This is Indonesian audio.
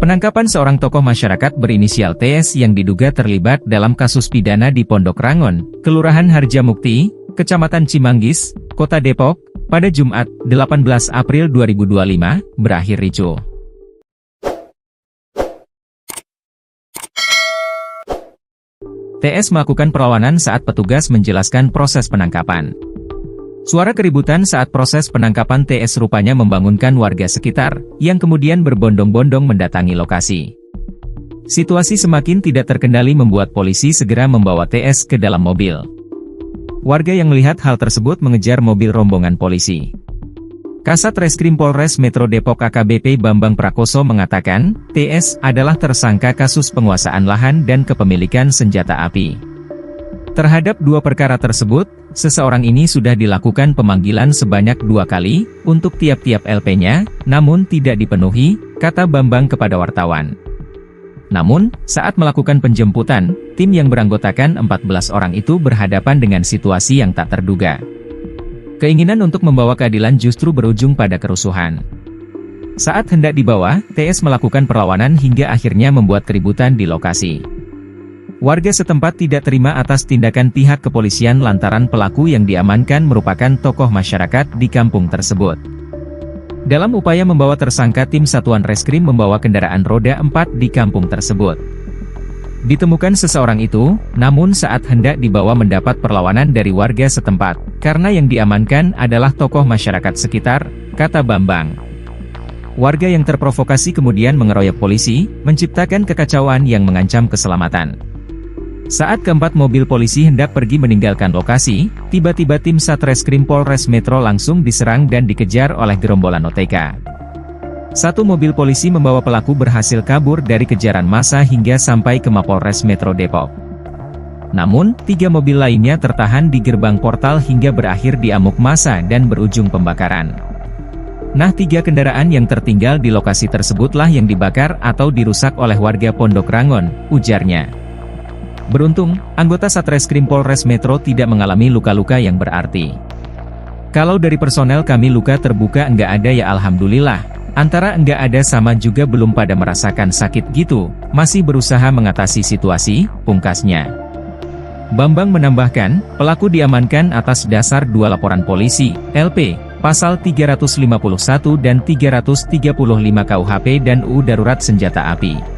Penangkapan seorang tokoh masyarakat berinisial TS yang diduga terlibat dalam kasus pidana di Pondok Rangon, Kelurahan Harjamukti, Kecamatan Cimanggis, Kota Depok, pada Jumat, 18 April 2025, berakhir ricuh. TS melakukan perlawanan saat petugas menjelaskan proses penangkapan. Suara keributan saat proses penangkapan TS rupanya membangunkan warga sekitar, yang kemudian berbondong-bondong mendatangi lokasi. Situasi semakin tidak terkendali membuat polisi segera membawa TS ke dalam mobil. Warga yang melihat hal tersebut mengejar mobil rombongan polisi. Kasat Reskrim Polres Metro Depok AKBP Bambang Prakoso mengatakan, TS adalah tersangka kasus penguasaan lahan dan kepemilikan senjata api. Terhadap dua perkara tersebut, seseorang ini sudah dilakukan pemanggilan sebanyak 2 kali, untuk tiap-tiap LP-nya, namun tidak dipenuhi, kata Bambang kepada wartawan. Namun, saat melakukan penjemputan, tim yang beranggotakan 14 orang itu berhadapan dengan situasi yang tak terduga. Keinginan untuk membawa keadilan justru berujung pada kerusuhan. Saat hendak dibawa, TS melakukan perlawanan hingga akhirnya membuat keributan di lokasi. Warga setempat tidak terima atas tindakan pihak kepolisian lantaran pelaku yang diamankan merupakan tokoh masyarakat di kampung tersebut. Dalam upaya membawa tersangka, tim Satuan Reskrim membawa kendaraan roda 4 di kampung tersebut. Ditemukan seseorang itu, namun saat hendak dibawa mendapat perlawanan dari warga setempat, karena yang diamankan adalah tokoh masyarakat sekitar, kata Bambang. Warga yang terprovokasi kemudian mengeroyok polisi, menciptakan kekacauan yang mengancam keselamatan. Saat keempat mobil polisi hendak pergi meninggalkan lokasi, tiba-tiba tim Satreskrim Polres Metro langsung diserang dan dikejar oleh gerombolan OTK. Satu mobil polisi membawa pelaku berhasil kabur dari kejaran massa hingga sampai ke Mapolres Metro Depok. Namun, 3 mobil lainnya tertahan di gerbang portal hingga berakhir di amuk massa dan berujung pembakaran. Nah, 3 kendaraan yang tertinggal di lokasi tersebutlah yang dibakar atau dirusak oleh warga Pondok Rangon, ujarnya. Beruntung, anggota Satreskrim Polres Metro tidak mengalami luka-luka yang berarti. Kalau dari personel kami luka terbuka enggak ada ya alhamdulillah, antara enggak ada sama juga belum pada merasakan sakit gitu, masih berusaha mengatasi situasi, pungkasnya. Bambang menambahkan, pelaku diamankan atas dasar 2 laporan polisi, LP, pasal 351 dan 335 KUHP dan UU Darurat Senjata Api.